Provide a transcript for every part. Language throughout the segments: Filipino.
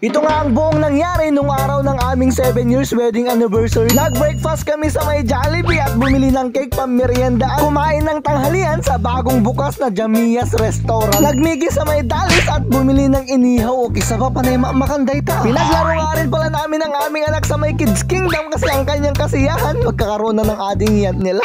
Ito nga ang buong nangyari nung araw ng aming 7 years wedding anniversary. Nag-breakfast kami sa may Jollibee at bumili ng cake pang-merienda. Kumain ng tanghalian sa bagong bukas na Jamia's Restaurant. Nagmigi sa may Dallas at bumili ng inihaw o kisa pa panay makanday ta. Pinaglaro nga rin pala namin ang aming anak sa may Kids Kingdom kasi ang kanyang kasiyahan magkakaroon na ng ading yat nila.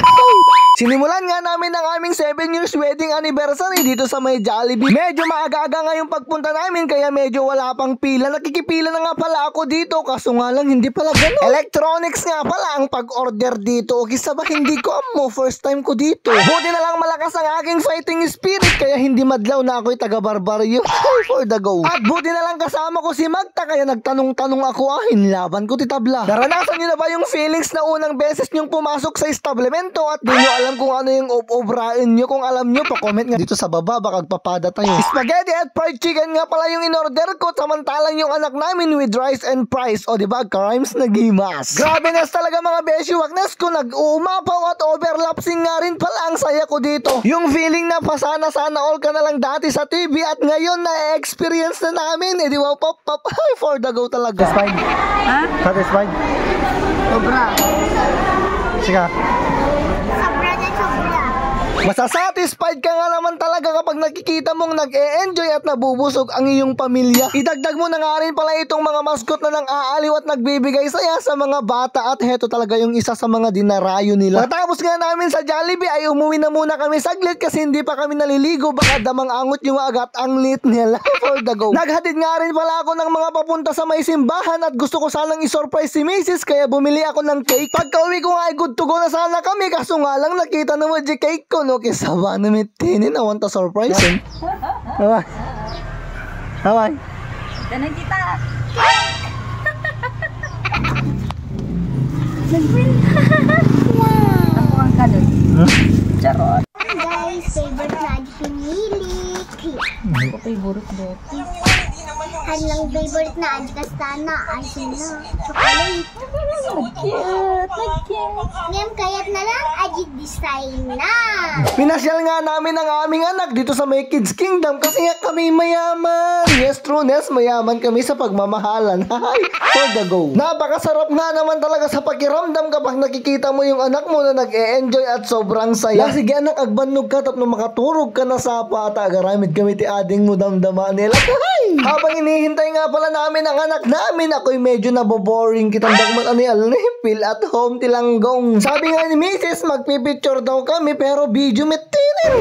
Sinimulan nga namin ang aming 7 years wedding anniversary dito sa may Jollibee. Medyo maaga-aga nga yung pagpunta namin kaya medyo wala pang pila. Nakikipila na nga pala ako dito kaso nga lang hindi pala ganun. Electronics nga pala ang pag-order dito. O kisa ba hindi ko amo, first time ko dito. Buti na lang malakas ang aking fighting spirit kaya hindi madlaw na ako'y taga-barbaryo. For the go. At buti na lang kasama ko si Magta kaya nagtanong-tanong ako hinlaban ko titabla. Naranasan niyo na ba yung feelings na unang beses niyong pumasok sa establemento at di niyo alam kung ano yung obrain nyo? Kung alam nyo, pa-comment nga dito sa baba, baka agpapada tayo. Spaghetti at fried chicken nga pala yung in-order ko, samantalang yung anak namin with rice and fries. O diba, crimes na gimas. Grabe na talaga mga beshi, waknas ko nag-uumapaw at overlapsing nga rin pala ang saya ko dito. Yung feeling na pasana-sana all ka na lang dati sa TV at ngayon na-experience na namin. Eh di wow, pop, for the go talaga. Satisfied? Ha? Satisfied? Sobra. Sige. Masasatisfied ka nga naman talaga kapag nakikita mong nag-e-enjoy at nabubusog ang iyong pamilya. Idagdag mo na nga rin pala itong mga mascot na nang-aaliw at nagbibigay saya sa mga bata at heto talaga yung isa sa mga dinarayo nila. Matapos nga namin sa Jollibee ay umuwi na muna kami saglit kasi hindi pa kami naliligo baka damang angot yung agat ang lit nila. For the go. Naghatid nga rin pala ako ng mga papunta sa may simbahan at gusto ko sanang isurprise si Mrs. kaya bumili ako ng cake. Pagka uwi ko nga ay good to go na sana kami kaso nga lang nakita naman yung cake ko. Okay, sawa na mitinin. I want to surprise him. Haway. Haway. Tanong kita. Wow. Ako ang kadon. Charot. Guys, favorite na pinilik. Ako favorite do. Kanilang favorite na kastana. Asin na. Chocolate. Cute. Ngayon kayat na lang ajit design na. Pinasyal nga namin ang aming anak dito sa may Kids Kingdom kasi nga kami mayaman. Yes, trueness, mayaman kami sa pagmamahalan. For the go. Napakasarap nga naman talaga sa pakiramdam kapag nakikita mo yung anak mo na nag-e-enjoy at sobrang saya. Sige anak, agbanog ka tapno makaturog ka na sa pata. Agaramid kami ti ading mo damdama nila. Habang inihintay nga pala namin ang anak namin, ako'y medyo naboboring kitang dagmat ani feel at home tilanggong. Sabi nga ni Mrs. magpipicture daw kami pero video metinin.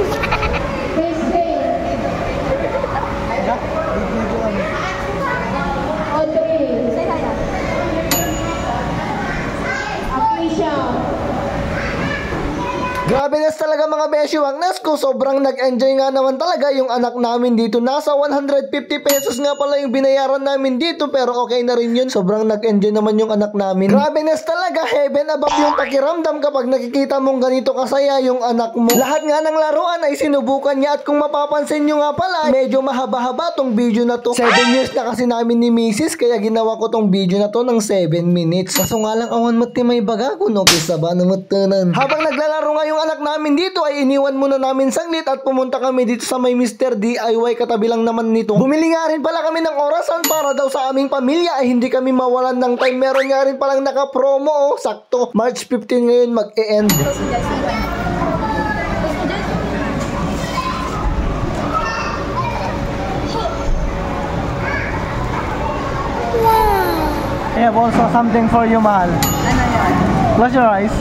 Grabe na talaga mga beshi, wagnas ko. Sobrang nag-enjoy nga naman talaga yung anak namin dito. Nasa 150 pesos nga pala yung binayaran namin dito pero okay na rin yun. Sobrang nag-enjoy naman yung anak namin. Grabe na talaga, heaven above yung pakiramdam kapag nakikita mong ganito kasaya yung anak mo. Lahat nga ng laruan ay sinubukan niya at kung mapapansin nyo nga pala, medyo mahaba-haba tong video na to. 7 years na kasi namin ni Mrs. kaya ginawa ko tong video na to ng 7 minutes. Kaso nga lang awan mati may baga ko no kisa ba naman tanan. Habang naglalaro nga yung anak namin dito ay iniwan muna namin saglit at pumunta kami dito sa may Mr. DIY katabi lang naman nito. Bumili nga rin pala kami ng orasan para daw sa aming pamilya ay hindi kami mawalan ng time. Meron nga rin palang naka-promo sakto. March 15 ngayon mag-e-end. I have also something for you, mahal. Ano yan? Close your eyes.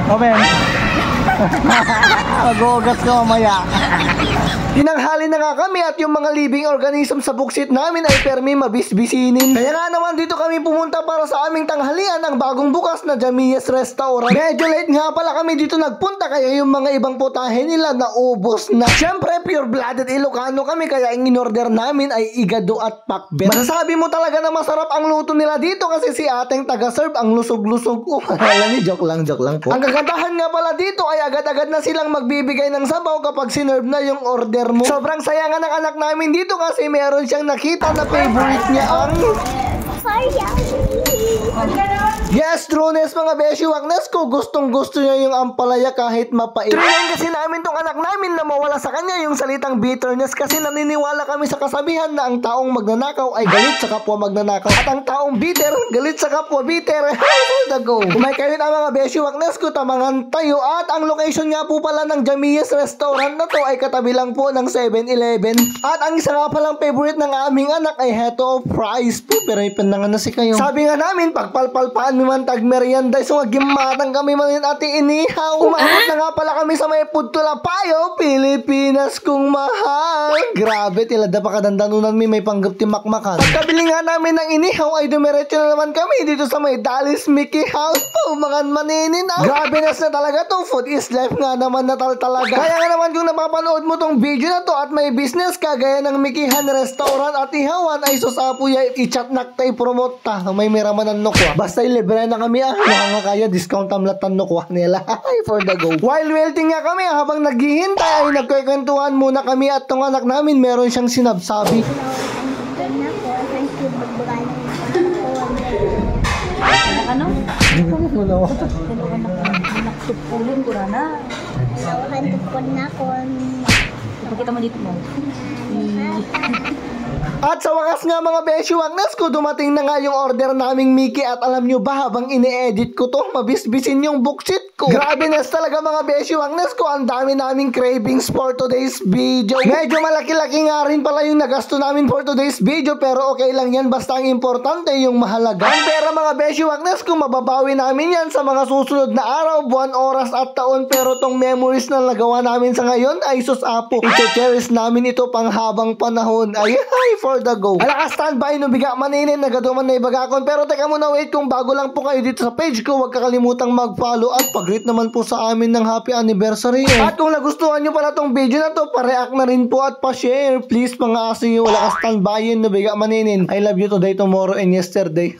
Open. Mag-uugas ka mamaya. Tinanghali na nga kami at yung mga living organism sa buksit namin ay permi mabisbisinin. Kaya nga naman dito kami pumunta para sa aming tanghalian ang bagong bukas na Jamia's Restaurant. Medyo late nga pala kami dito nagpunta kaya yung mga ibang putahe nila naubos na. Siyempre pure-blooded Ilocano kami kaya ang in-order namin ay igado at pakbet. Masasabi mo talaga na masarap ang luto nila dito kasi si ateng taga-serve ang lusog-lusog ko. Alam niyo, joke lang po. Ang kagandahan nga pala dito ay agad-agad na silang magbibigay ng sabaw kapag sinerve na yung order mo. Sobrang saya nga ng anak namin dito kasi meron siyang nakita na favorite niya ang for yummy. Yes, Drones, mga beshi wagnes ko, gustong gusto niya yung ampalaya kahit mapait. Trinain kasi namin tong anak namin na mawala sa kanya yung salitang bitterness kasi naniniwala kami sa kasabihan na ang taong magnanakaw ay galit sa kapwa magnanakaw at ang taong bitter, galit sa kapwa bitter. The go. Kumay kayo ang mga beshi wagnes ko, tamangan tayo at ang location nga po pala ng Jamia's restaurant na to ay katabi lang po ng 7-Eleven. At ang isa nga palang favorite ng aming anak ay heto fries po, pero ipanangan na si kayo. Sabi nga namin, pagpalpalpaan mi man tag merienda, so gimatang kami man yun ati inihaw. Umabot na nga pala kami sa may Pudtulapayo, Pilipinas kung mahal. Grabe, tilada pa kadandanunan mi may panggap ti makmakan. Pagkabili nga namin ng inihaw ay dumiretso na naman kami dito sa may Dallas Mickey House po, mga maninin ah. Grabe na talaga to, food is life nga naman na talaga. Kaya nga naman kung napapanood mo tong video na to at may business ka gaya ng Mickeyhan Restaurant at ihawan ay susapo ya i-chat naktay promote ta. May miramanan no kwa. Basta libre na kami ah. Nga kaya discount amlatan no kwa nila. Ay for the go. While waiting nga kami habang naghihintay ay nagkwentuhan muna kami at tong anak namin meron siyang sinabsabi. Ano? Ano? Naktupulin ko na. Nakakantupon na ko. Ipakita mo dito mo. At sa wakas nga mga beshi wagnes ko, dumating na nga yung order naming Mickey at alam nyo ba habang ini-edit ko to, mabisbisin yung booksit ko. Grabe na talaga mga beshi wagnes ko, ang dami naming cravings for today's video. Medyo malaki-laki nga rin pala yung nagasto namin for today's video pero okay lang yan basta ang importante yung mahalaga. Ang pera mga beshi wagnes ko, mababawi namin yan sa mga susunod na araw, buwan, oras at taon pero tong memories na nagawa namin sa ngayon ay susapo. I-cherish namin ito pang habang panahon. Ay for the go. Alakas standby no biga maninin nagaduman na ibagakon pero teka muna wait kung bago lang po kayo dito sa page ko huwag kakalimutang mag-follow at pag-rate naman po sa amin ng happy anniversary at kung nagustuhan nyo pala tong video na to pa-react na rin po at pa-share please mga aso nyo alakas standby no biga maninin I love you today tomorrow and yesterday.